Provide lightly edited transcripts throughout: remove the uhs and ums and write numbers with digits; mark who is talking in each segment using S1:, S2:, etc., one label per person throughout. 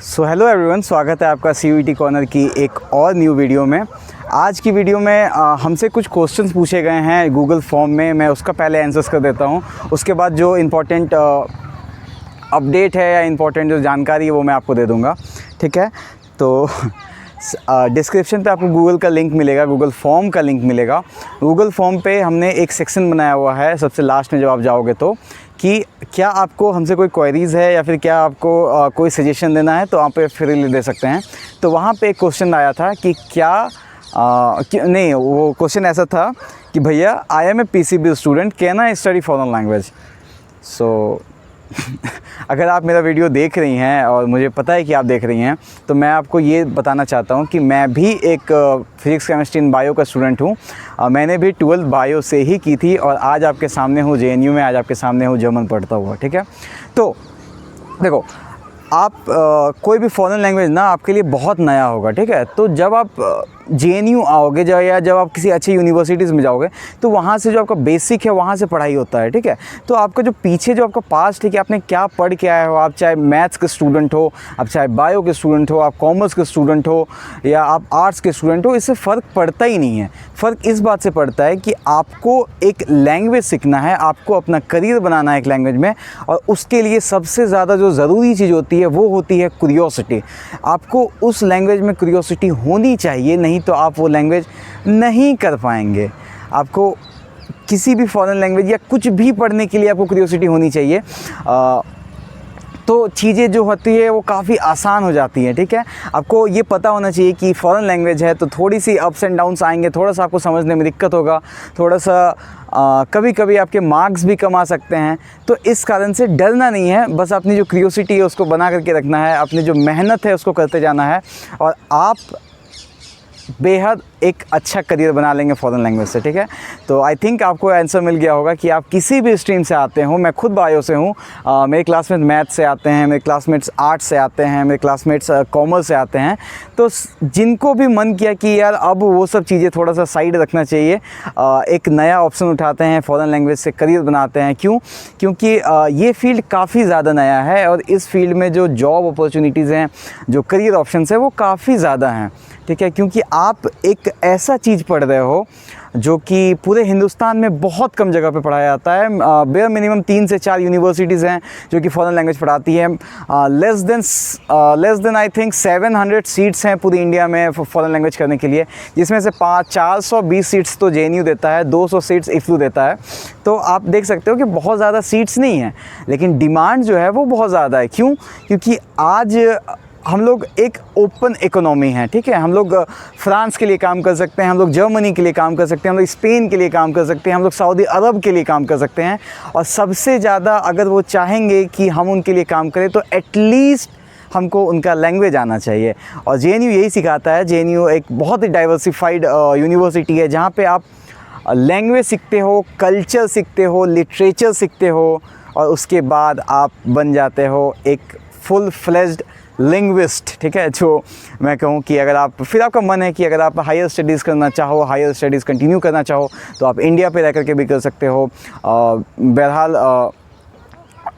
S1: Hello everyone, स्वागत है आपका CUET कॉर्नर की एक और न्यू वीडियो में। आज की वीडियो में हमसे कुछ क्वेश्चंस पूछे गए हैं गूगल फॉर्म में। मैं उसका पहले आंसर्स कर देता हूं, उसके बाद जो इम्पोर्टेंट अपडेट है या इम्पोर्टेंट जो जानकारी है वो मैं आपको दे दूंगा। ठीक है, तो डिस्क्रिप्शन पे आपको गूगल का लिंक मिलेगा, गूगल फॉर्म का लिंक मिलेगा। गूगल फॉर्म पे हमने एक सेक्शन बनाया हुआ है सबसे लास्ट में जब आप जाओगे तो, कि क्या आपको हमसे कोई क्वेरीज़ है या फिर क्या आपको कोई सजेशन देना है तो आप पे फ्रीली दे सकते हैं। तो वहाँ पे एक क्वेश्चन आया था कि नहीं, वो क्वेश्चन ऐसा था कि भैया I am a PCB student, can I study foreign language. So अगर आप मेरा वीडियो देख रही हैं और मुझे पता है कि आप देख रही हैं, तो मैं आपको ये बताना चाहता हूँ कि मैं भी एक फिज़िक्स केमिस्ट्री इन बायो का स्टूडेंट हूँ। मैंने भी 12th बायो से ही की थी और आज आपके सामने हूँ JNU में, आज आपके सामने हूँ जर्मन पढ़ता हुआ। ठीक है, तो देखो आप कोई भी फॉरेन लैंग्वेज ना आपके लिए बहुत नया होगा। ठीक है, तो जब आप JNU आओगे या जब आप किसी अच्छी यूनिवर्सिटीज़ में जाओगे तो वहाँ से जो आपका बेसिक है वहाँ से पढ़ाई होता है। ठीक है, तो आपका जो पीछे जो आपका पास्ट है कि आपने क्या पढ़ के आए हो, आप चाहे मैथ्स के स्टूडेंट हो, आप चाहे बायो के स्टूडेंट हो, आप कॉमर्स के स्टूडेंट हो या आप आर्ट्स के स्टूडेंट हो, इससे फ़र्क पड़ता ही नहीं है। फ़र्क इस बात से पड़ता है कि आपको एक लैंग्वेज सीखना है, आपको अपना करियर बनाना है एक लैंग्वेज में, और उसके लिए सबसे ज़्यादा जो ज़रूरी चीज़ होती है वो होती है क्यूरियोसिटी। आपको उस लैंग्वेज में क्यूरियोसिटी होनी चाहिए, नहीं तो आप वो लैंग्वेज नहीं कर पाएंगे। आपको किसी भी फॉरेन लैंग्वेज या कुछ भी पढ़ने के लिए आपको क्यूरियोसिटी होनी चाहिए, तो चीज़ें जो होती है वो काफ़ी आसान हो जाती हैं। ठीक है, आपको ये पता होना चाहिए कि फ़ॉरेन लैंग्वेज है तो थोड़ी सी अप्स एंड डाउन्स आएंगे, थोड़ा सा आपको समझने में दिक्कत होगा, थोड़ा सा कभी कभी आपके मार्क्स भी कम आ सकते हैं। तो इस कारण से डरना नहीं है, बस अपनी जो क्यूरियोसिटी है उसको बना करके रखना है, अपनी जो मेहनत है उसको करते जाना है और आप बेहद एक अच्छा करियर बना लेंगे फॉरेन लैंग्वेज से। ठीक है, तो आई थिंक आपको आंसर मिल गया होगा कि आप किसी भी स्ट्रीम से आते हो। मैं खुद बायो से हूँ, मेरे क्लासमेट मैथ से आते हैं, मेरे क्लासमेट्स आर्ट्स से आते हैं, मेरे क्लासमेट्स कॉमर्स से आते हैं। तो जिनको भी मन किया कि यार अब वो सब चीज़ें थोड़ा सा साइड रखना चाहिए, एक नया ऑप्शन उठाते हैं, फॉरेन लैंग्वेज से करियर बनाते हैं। क्योंकि ये फील्ड काफ़ी ज़्यादा नया है और इस फील्ड में जो जॉब अपॉर्चुनिटीज़ हैं, जो करियर ऑप्शंस हैं वो काफ़ी ज़्यादा हैं। ठीक है, क्योंकि आप एक ऐसा चीज़ पढ़ रहे हो जो कि पूरे हिंदुस्तान में बहुत कम जगह पे पढ़ाया जाता है। बेयर मिनिमम 3 से 4 यूनिवर्सिटीज़ हैं जो कि फ़ॉरेन लैंग्वेज पढ़ाती हैं। Less than I think 700 seats हैं पूरी इंडिया में फ़ॉरेन लैंग्वेज करने के लिए, जिसमें से 420 सीट्स तो JNU देता है, 200 सीट्स IFLU देता है। तो आप देख सकते हो कि बहुत ज़्यादा सीट्स नहीं हैं, लेकिन डिमांड जो है वो बहुत ज़्यादा है। क्यों? क्योंकि आज हम लोग एक ओपन इकोनॉमी है। ठीक है, हम लोग फ्रांस के लिए काम कर सकते हैं, हम लोग जर्मनी के लिए काम कर सकते हैं, हम लोग स्पेन के लिए काम कर सकते हैं, हम लोग सऊदी अरब के लिए काम कर सकते हैं। और सबसे ज़्यादा अगर वो चाहेंगे कि हम उनके लिए काम करें तो एटलीस्ट हमको उनका लैंग्वेज आना चाहिए। और JNU यही सिखाता है। JNU एक बहुत ही डाइवर्सिफाइड यूनिवर्सिटी है जहाँ पे आप लैंग्वेज सीखते हो, कल्चर सीखते हो, लिटरेचर सीखते हो और उसके बाद आप बन जाते हो एक फुल फ्लेज्ड लिंग्विस्ट। ठीक है, जो मैं कहूँ कि अगर आप फिर आपका मन है कि अगर आप हायर स्टडीज़ करना चाहो, हायर स्टडीज़ कंटिन्यू करना चाहो तो आप इंडिया पे रह करके भी कर सकते हो। बहरहाल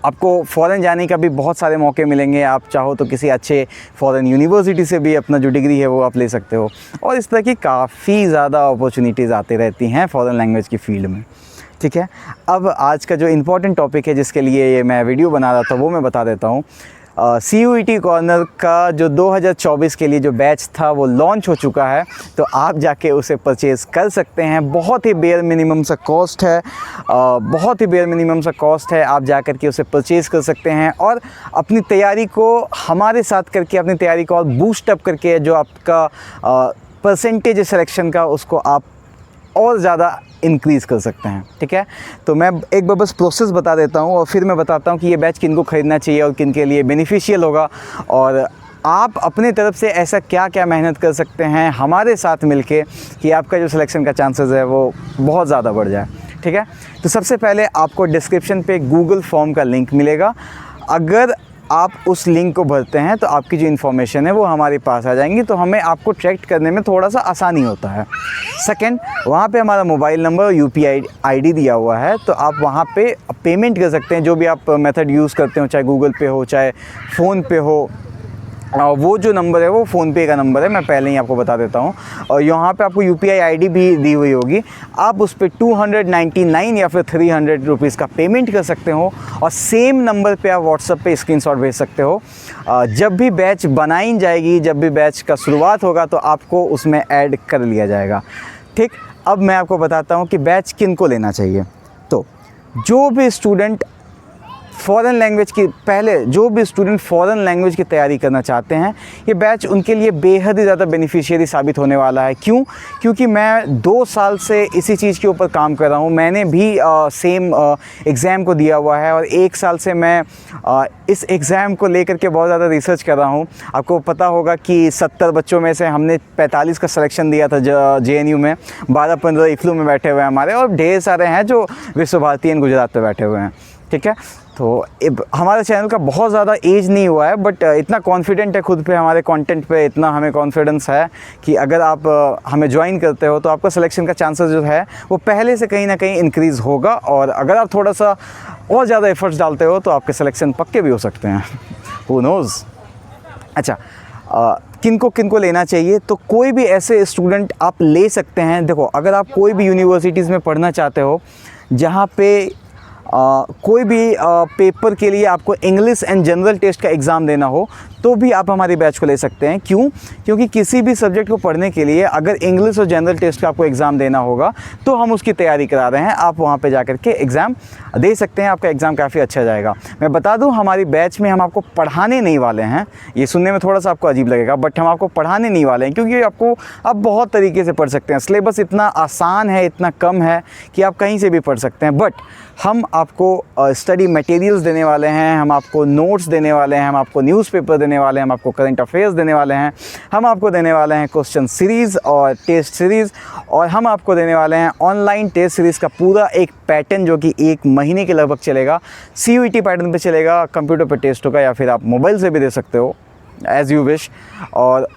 S1: आपको फ़ॉरेन जाने का भी बहुत सारे मौके मिलेंगे। आप चाहो तो किसी अच्छे फ़ॉरेन यूनिवर्सिटी से भी अपना जो डिग्री है वो आप ले सकते हो, और इस तरह की काफ़ी ज़्यादा अपॉर्चुनिटीज़ आती रहती हैं फ़ॉरेन लैंग्वेज की फ़ील्ड में। ठीक है, अब आज का जो इम्पोर्टेंट टॉपिक है जिसके लिए ये मैं वीडियो बना रहा था वो मैं बता देता हूँ। CUET कॉर्नर का जो 2024 के लिए जो बैच था वो लॉन्च हो चुका है, तो आप जाके उसे परचेज़ कर सकते हैं। बहुत ही बेयर मिनिमम सा कॉस्ट है, बहुत ही बेयर मिनिमम सा कॉस्ट है। आप जा कर के उसे परचेज़ कर सकते हैं और अपनी तैयारी को हमारे साथ करके, अपनी तैयारी को और बूस्ट अप करके जो आपका परसेंटेज है सिलेक्शन का, उसको आप और ज़्यादा इंक्रीज़ कर सकते हैं। ठीक है, तो मैं एक बार बस प्रोसेस बता देता हूँ और फिर मैं बताता हूँ कि ये बैच किन को ख़रीदना चाहिए और किन के लिए बेनिफिशियल होगा, और आप अपने तरफ से ऐसा क्या क्या मेहनत कर सकते हैं हमारे साथ मिलके कि आपका जो सिलेक्शन का चांसेस है वो बहुत ज़्यादा बढ़ जाए। ठीक है, तो सबसे पहले आपको डिस्क्रिप्शन पे गूगल फॉर्म का लिंक मिलेगा। अगर आप उस लिंक को भरते हैं तो आपकी जो इन्फॉर्मेशन है वो हमारे पास आ जाएंगी, तो हमें आपको ट्रैक करने में थोड़ा सा आसानी होता है। सेकंड, वहाँ पे हमारा मोबाइल नंबर और UPI ID दिया हुआ है, तो आप वहाँ पे पेमेंट कर सकते हैं। जो भी आप मेथड यूज़ करते हो, चाहे गूगल पे हो, चाहे फ़ोन पे हो, वो जो नंबर है वो फ़ोनपे का नंबर है, मैं पहले ही आपको बता देता हूँ। और यहाँ पे आपको UPI ID भी दी हुई होगी, आप उस पर 299 या फिर 300 रुपीज़ का पेमेंट कर सकते हो और सेम नंबर पे आप व्हाट्सएप पे स्क्रीनशॉट भेज सकते हो। जब भी बैच बनाई जाएगी, जब भी बैच का शुरुआत होगा तो आपको उसमें ऐड कर लिया जाएगा। ठीक, अब मैं आपको बताता हूँ कि बैच किन को लेना चाहिए। तो जो भी स्टूडेंट फ़ॉरेन लैंग्वेज की जो भी स्टूडेंट फ़ॉरेन लैंग्वेज की तैयारी करना चाहते हैं, ये बैच उनके लिए बेहद ही ज़्यादा बेनिफिशियरी साबित होने वाला है। क्यों? क्योंकि मैं 2 साल से इसी चीज़ के ऊपर काम कर रहा हूँ। मैंने भी सेम एग्ज़ाम को दिया हुआ है और 1 साल से मैं इस एग्ज़ाम को लेकर के बहुत ज़्यादा रिसर्च कर रहा हूँ। आपको पता होगा कि 70 बच्चों में से हमने 45 का सिलेक्शन दिया था JNU में, 12-15 इफ्लू में बैठे हुए हैं हमारे, और ढेर सारे हैं जो विश्व भारती एंड गुजरात पे बैठे हुए हैं। ठीक है, तो हमारे चैनल का बहुत ज़्यादा एज नहीं हुआ है, बट इतना कॉन्फिडेंट है खुद पे, हमारे कंटेंट पे इतना हमें कॉन्फिडेंस है कि अगर आप हमें ज्वाइन करते हो तो आपका सिलेक्शन का चांसेस जो है वो पहले से कहीं ना कहीं इंक्रीज़ होगा, और अगर आप थोड़ा सा और ज़्यादा एफर्ट्स डालते हो तो आपके सिलेक्शन पक्के भी हो सकते हैं। हू नोज़। अच्छा, किनको लेना चाहिए? तो कोई भी ऐसे स्टूडेंट आप ले सकते हैं। देखो, अगर आप कोई भी यूनिवर्सिटीज़ में पढ़ना चाहते हो जहाँ पे कोई भी पेपर के लिए आपको इंग्लिश एंड जनरल टेस्ट का एग्ज़ाम देना हो, तो भी आप हमारी बैच को ले सकते हैं। क्यों? क्योंकि किसी भी सब्जेक्ट को पढ़ने के लिए अगर इंग्लिश और जनरल टेस्ट का आपको एग्ज़ाम देना होगा तो हम उसकी तैयारी करा रहे हैं। आप वहाँ पे जाकर के एग्ज़ाम दे सकते हैं, आपका एग्ज़ाम काफ़ी अच्छा जाएगा। मैं बता दूँ, हमारी बैच में हम आपको पढ़ाने नहीं वाले हैं, ये सुनने में थोड़ा सा आपको अजीब लगेगा, बट हम आपको पढ़ाने नहीं वाले हैं, क्योंकि आपको आप बहुत तरीके से पढ़ सकते हैं। सिलेबस इतना आसान है, इतना कम है कि आप कहीं से भी पढ़ सकते हैं। बट हम आपको स्टडी मटेरियल्स देने वाले हैं, हम आपको नोट्स देने वाले हैं, हम आपको न्यूज़पेपर देने वाले हैं, हम आपको करंट अफेयर्स देने वाले हैं, हम आपको देने वाले हैं क्वेश्चन सीरीज़ और टेस्ट सीरीज़, और हम आपको देने वाले हैं ऑनलाइन टेस्ट सीरीज़ का पूरा एक पैटर्न जो कि 1 महीने के लगभग चलेगा। CUET पैटर्न पे चलेगा, कंप्यूटर पे टेस्ट होगा, या फिर आप मोबाइल से भी दे सकते हो, एज़ यू विश। और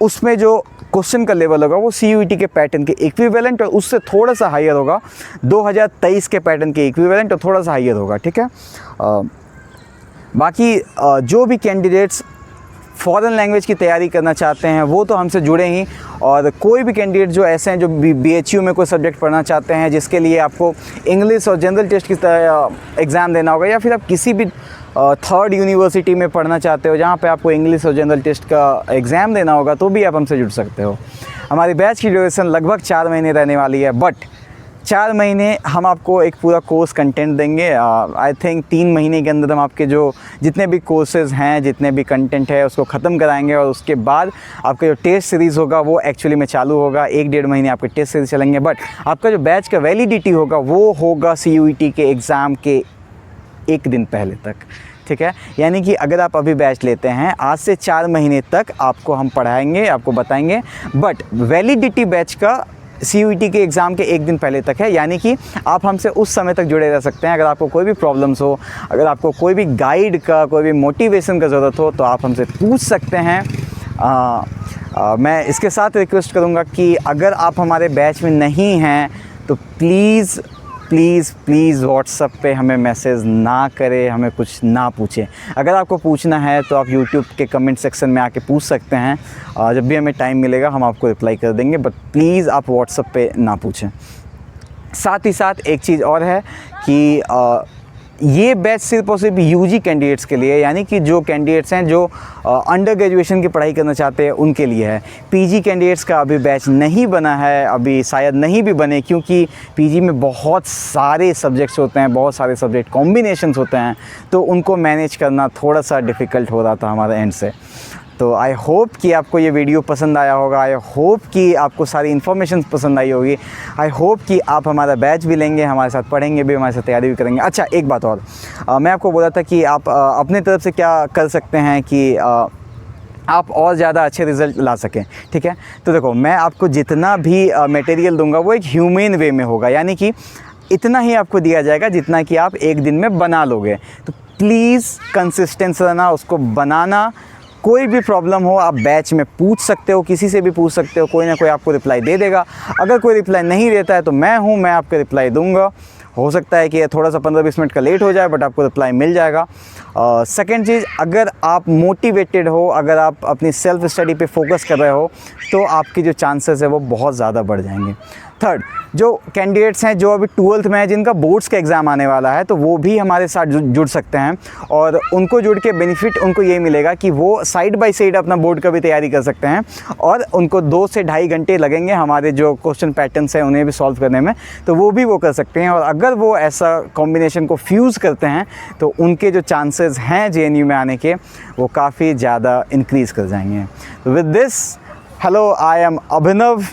S1: उसमें जो क्वेश्चन का लेवल होगा वो CUET के पैटर्न के इक्विवेलेंट और उससे थोड़ा सा हायर होगा, 2023 के पैटर्न के इक्विवेलेंट और थोड़ा सा हायर होगा। ठीक है, बाकी जो भी कैंडिडेट्स फ़ॉरेन लैंग्वेज की तैयारी करना चाहते हैं वो तो हमसे जुड़े ही, और कोई भी कैंडिडेट जो ऐसे हैं जो BHU में कोई सब्जेक्ट पढ़ना चाहते हैं जिसके लिए आपको इंग्लिश और जनरल टेस्ट की एग्ज़ाम देना होगा, या फिर आप किसी भी 3rd यूनिवर्सिटी में पढ़ना चाहते हो जहाँ पे आपको इंग्लिश और जनरल टेस्ट का एग्ज़ाम देना होगा, तो भी आप हमसे जुड़ सकते हो। हमारी बैच की ड्यूरेशन लगभग 4 महीने रहने वाली है, बट 4 महीने हम आपको एक पूरा कोर्स कंटेंट देंगे। आई थिंक 3 महीने के अंदर हम आपके जो जितने भी कोर्सेज़ हैं, जितने भी कंटेंट है उसको ख़त्म कराएंगे, और उसके बाद आपका जो टेस्ट सीरीज़ होगा वो एक्चुअली में चालू होगा। 1-1.5 महीने आपके टेस्ट सीरीज़ चलेंगे, बट आपका जो बैच का वैलिडिटी होगा वो होगा CUET के एग्ज़ाम के 1 दिन पहले तक। ठीक है, यानी कि अगर आप अभी बैच लेते हैं, आज से 4 महीने तक आपको हम पढ़ाएंगे, आपको बताएंगे, बट वैलिडिटी बैच का CUET के एग्ज़ाम के 1 दिन पहले तक है। यानी कि आप हमसे उस समय तक जुड़े रह सकते हैं। अगर आपको कोई भी प्रॉब्लम्स हो, अगर आपको कोई भी गाइड का, कोई भी मोटिवेशन का ज़रूरत हो, तो आप हमसे पूछ सकते हैं। मैं इसके साथ रिक्वेस्ट करूँगा कि अगर आप हमारे बैच में नहीं हैं तो प्लीज़ व्हाट्सएप पे हमें मैसेज ना करें, हमें कुछ ना पूछें। अगर आपको पूछना है तो आप यूट्यूब के कमेंट सेक्शन में आके पूछ सकते हैं, जब भी हमें टाइम मिलेगा हम आपको रिप्लाई कर देंगे, बट प्लीज़ आप व्हाट्सएप पे ना पूछें। साथ ही साथ एक चीज़ और है कि ये बैच सिर्फ और सिर्फ UG कैंडिडेट्स के लिए, यानी कि जो कैंडिडेट्स हैं जो अंडर ग्रेजुएशन की पढ़ाई करना चाहते हैं उनके लिए है। PG कैंडिडेट्स का अभी बैच नहीं बना है, अभी शायद नहीं भी बने, क्योंकि PG में बहुत सारे सब्जेक्ट्स होते हैं, बहुत सारे सब्जेक्ट कॉम्बिनेशंस होते हैं, तो उनको मैनेज करना थोड़ा सा डिफ़िकल्ट हो रहा था हमारे एंड से। तो आई होप कि आपको ये वीडियो पसंद आया होगा, आई होप कि आपको सारी इन्फॉर्मेशन पसंद आई होगी, आई होप कि आप हमारा बैच भी लेंगे, हमारे साथ पढ़ेंगे भी, हमारे साथ तैयारी भी करेंगे। अच्छा, एक बात और, मैं आपको बोला था कि आप अपने तरफ से क्या कर सकते हैं कि आप और ज़्यादा अच्छे रिज़ल्ट ला सकें। ठीक है, तो देखो, मैं आपको जितना भी मटेरियल दूंगा वो एक ह्यूमन वे में होगा, यानी कि इतना ही आपको दिया जाएगा जितना कि आप 1 दिन में बना लोगे। तो प्लीज़ कंसिस्टेंस रहना, उसको बनाना। कोई भी प्रॉब्लम हो आप बैच में पूछ सकते हो, किसी से भी पूछ सकते हो, कोई ना कोई आपको रिप्लाई दे देगा। अगर कोई रिप्लाई नहीं देता है तो मैं हूँ, मैं आपको रिप्लाई दूंगा। हो सकता है कि ये थोड़ा सा 15-20 मिनट का लेट हो जाए, बट आपको रिप्लाई मिल जाएगा। सेकंड चीज़, अगर आप मोटिवेटेड हो, अगर आप अपनी सेल्फ स्टडी पे फोकस कर रहे हो, तो आपकी जो चांसेस है वो बहुत ज़्यादा बढ़ जाएंगे। थर्ड, जो कैंडिडेट्स हैं जो अभी 12th में हैं, जिनका बोर्ड्स का एग्ज़ाम आने वाला है, तो वो भी हमारे साथ जुड़ सकते हैं, और उनको जुड़ के बेनिफिट उनको ये मिलेगा कि वो साइड बाय साइड अपना बोर्ड का भी तैयारी कर सकते हैं, और उनको 2 से ढाई घंटे लगेंगे हमारे जो क्वेश्चन पैटर्न्स हैं उन्हें भी सॉल्व करने में, तो वो भी वो कर सकते हैं। और अगर वो ऐसा कॉम्बिनेशन को फ्यूज़ करते हैं तो उनके जो चांसेस हैं JNU में आने के, वो काफ़ी ज़्यादा इंक्रीज़ कर जाएंगे। तो with this, hello, I am Abhinav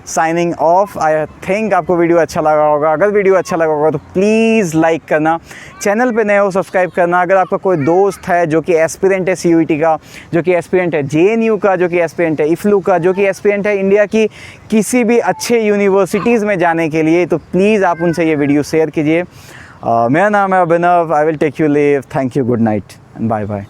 S1: signing off. I think आपको वीडियो अच्छा लगा होगा। अगर वीडियो अच्छा लगा होगा तो प्लीज़ लाइक करना, चैनल पे नए हो सब्सक्राइब करना। अगर आपका कोई दोस्त है जो कि एस्पिरेंट है CUET का, जो कि एस्पिरेंट है JNU का, जो कि एस्पिरेंट है IFLU का, जो कि एस्पिरेंट है इंडिया की किसी भी अच्छे यूनिवर्सिटीज़ में जाने के लिए, तो प्लीज़ आप उनसे ये वीडियो शेयर कीजिए। मेरा नाम है Abhinav. I will take you leave. Thank you, good night and bye bye.